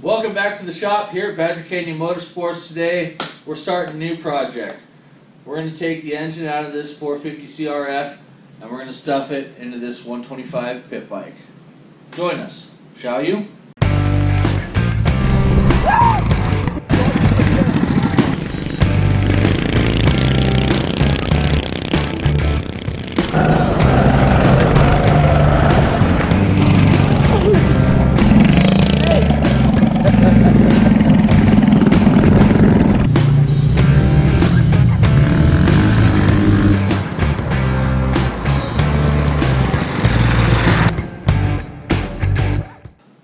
Welcome back to the shop here at Fabricating Motorsports. Today we're starting a new project. We're going to take the engine out of this 450 CRF and we're going to stuff it into this 125 pit bike. Join us, shall you?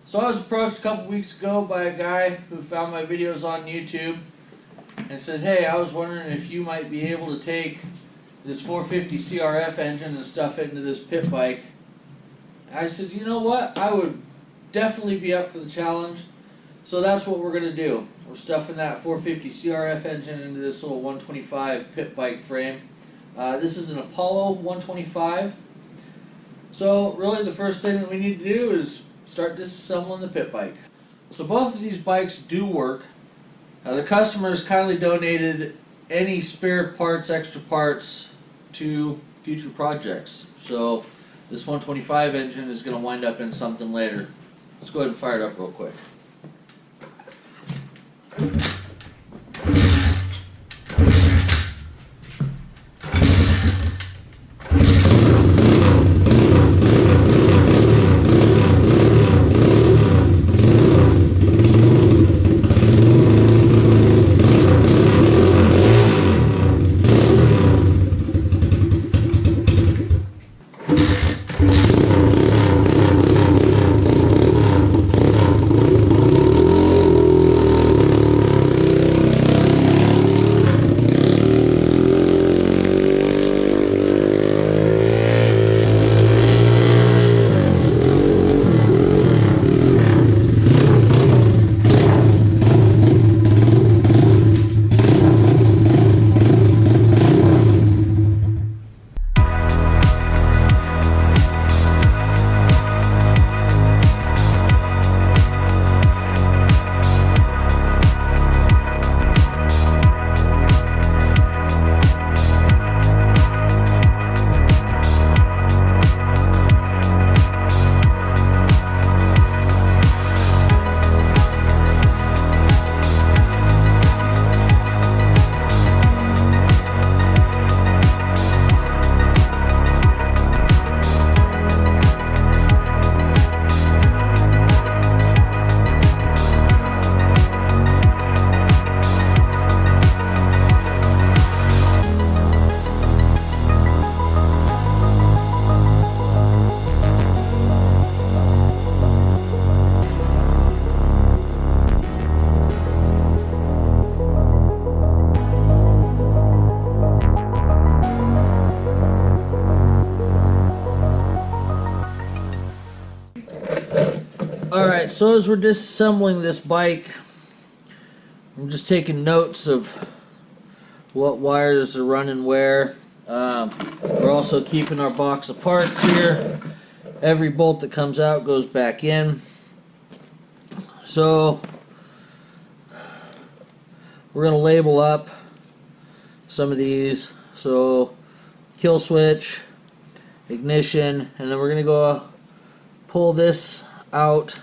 So I was approached a couple weeks ago by a guy who found my videos on YouTube and said, hey, I was wondering if you might be able to take this 450 CRF engine and stuff it into this pit bike. I said, you know what, I would definitely be up for the challenge. So that's what we're going to do. We're stuffing that 450 CRF engine into this little 125 pit bike frame. This is an Apollo 125. So really the first thing that we need to do is start disassembling the pit bike. So both of these bikes do work. The customers kindly donated any spare parts, extra parts to future projects. So this 125 engine is going to wind up in something later. Let's go ahead and fire it up real quick. Alright, so as we're disassembling this bike, I'm just taking notes of what wires are running where. We're also keeping our box of parts here. Every bolt that comes out goes back in. So we're going to label up some of these. So kill switch, ignition, and then we're going to go pull this out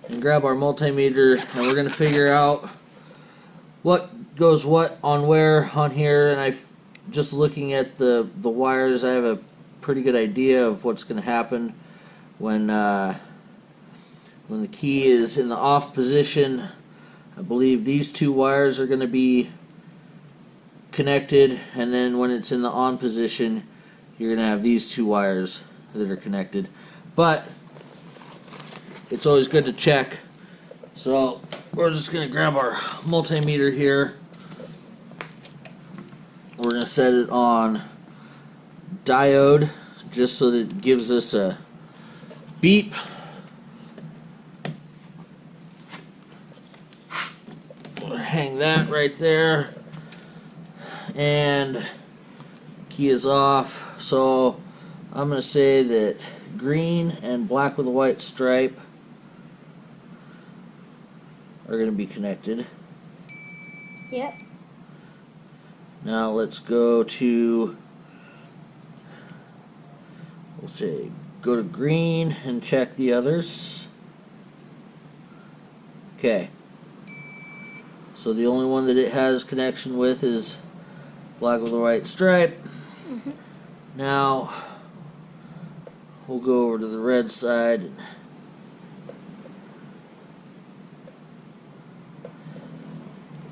and grab our multimeter, and we're going to figure out what goes what on where on here. And just looking at the wires, I have a pretty good idea of what's going to happen when the key is in the off position. I believe these two wires are going to be connected, and then when it's in the on position, you're going to have these two wires that are connected. But it's always good to check. So we're just going to grab our multimeter here. We're going to set it on diode just so that it gives us a beep. We'll hang that right there. And key is off. So I'm going to say that green and black with a white stripe are going to be connected. Yep. Now let's go to, we'll say, go to green and check the others. Okay. So the only one that it has connection with is black with a white stripe. Mm-hmm. Now we'll go over to the red side.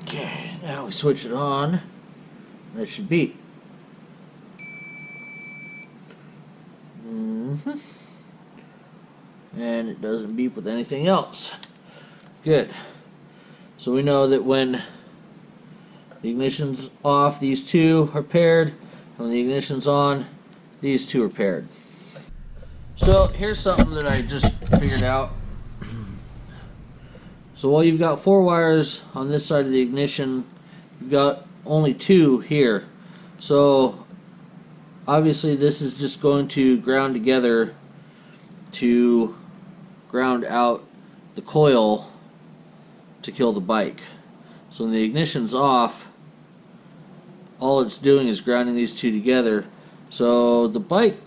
Okay, now we switch it on. That should beep. Mm-hmm. And it doesn't beep with anything else. Good. So we know that when the ignition's off, these two are paired. When the ignition's on, these two are paired. So here's something that I just figured out. So while you've got 4 wires on this side of the ignition, you've got only 2 here. So obviously this is just going to ground together to ground out the coil to kill the bike. So when the ignition's off, all it's doing is grounding these two together. So the bike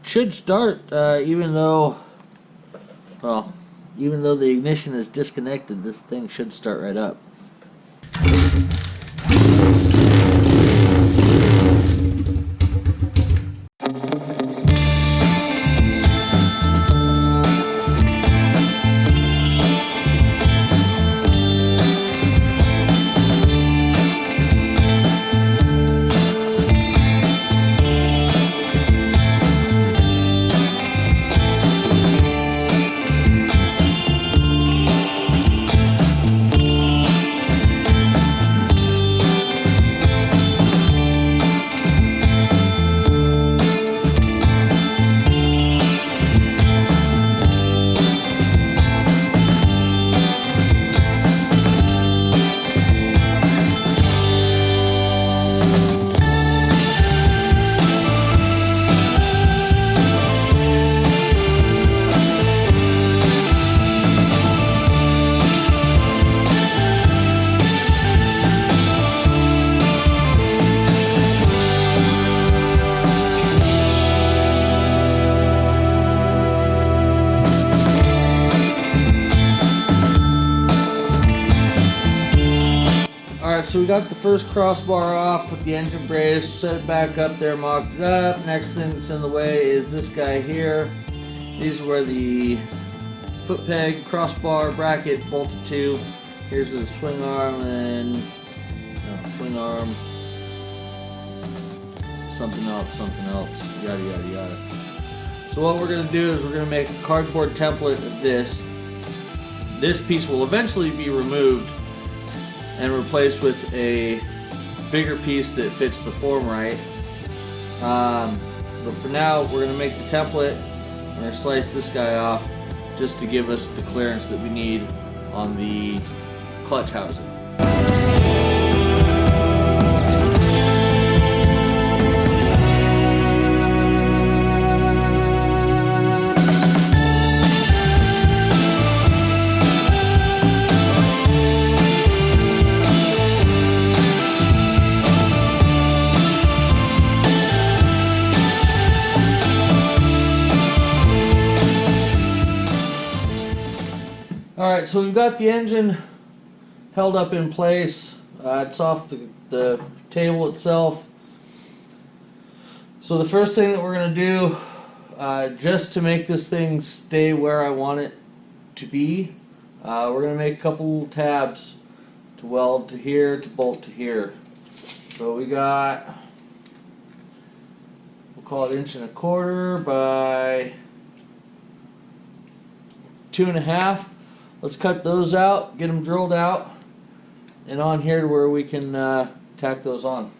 should start even though the ignition is disconnected, this thing should start right up. Alright, so we got the first crossbar off with the engine brace, set it back up there, mocked it up. Next thing that's in the way is this guy here. These are where the foot peg, crossbar, bracket bolted to. Here's the swing arm and swing arm, something else, yada yada yada. So what we're going to do is we're going to make a cardboard template of this. This piece will eventually be removed and replaced with a bigger piece that fits the form right. But for now, we're going to make the template. We're going to slice this guy off just to give us the clearance that we need on the clutch housing. Alright, so we've got the engine held up in place. It's off the table itself. So the first thing that we're going to do, just to make this thing stay where I want it to be, we're going to make a couple little tabs to weld to here, to bolt to here. So we got, we'll call it 1.25 inches by 2.5. Let's cut those out, get them drilled out, and on here to where we can tack those on.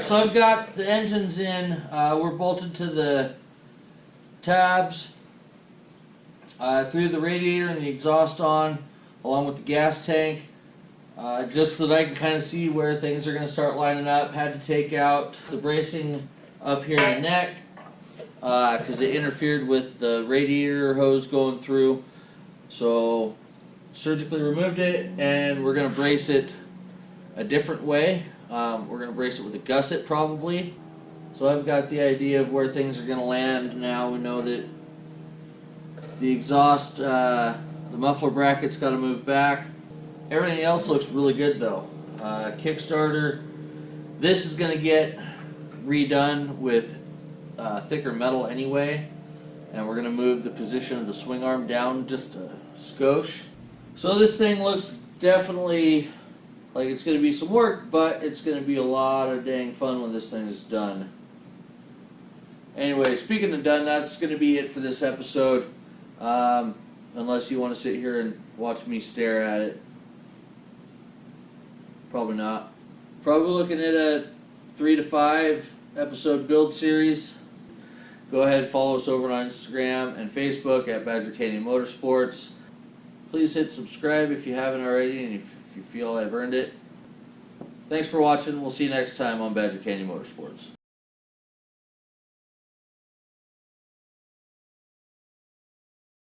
Alright, so I've got the engines in. We're bolted to the tabs, through the radiator and the exhaust on, along with the gas tank. Just so that I can kind of see where things are going to start lining up. Had to take out the bracing up here in the neck because it interfered with the radiator hose going through. So surgically removed it, and we're going to brace it a different way. We're going to brace it with a gusset probably. So I've got the idea of where things are going to land now. We know that the exhaust, the muffler bracket's got to move back. Everything else looks really good though. Kickstarter, this is going to get redone with thicker metal anyway, and we're going to move the position of the swing arm down just a skosh. So this thing looks definitely like it's going to be some work, but it's going to be a lot of dang fun when this thing is done. Anyway, speaking of done, that's going to be it for this episode. Unless you want to sit here and watch me stare at it. Probably not. Probably looking at a 3 to 5 episode build series. Go ahead, follow us over on Instagram and Facebook at Fabricating Motorsports. Please hit subscribe if you haven't already and if you feel I've earned it. Thanks for watching. We'll see you next time on Fabricating Motorsports.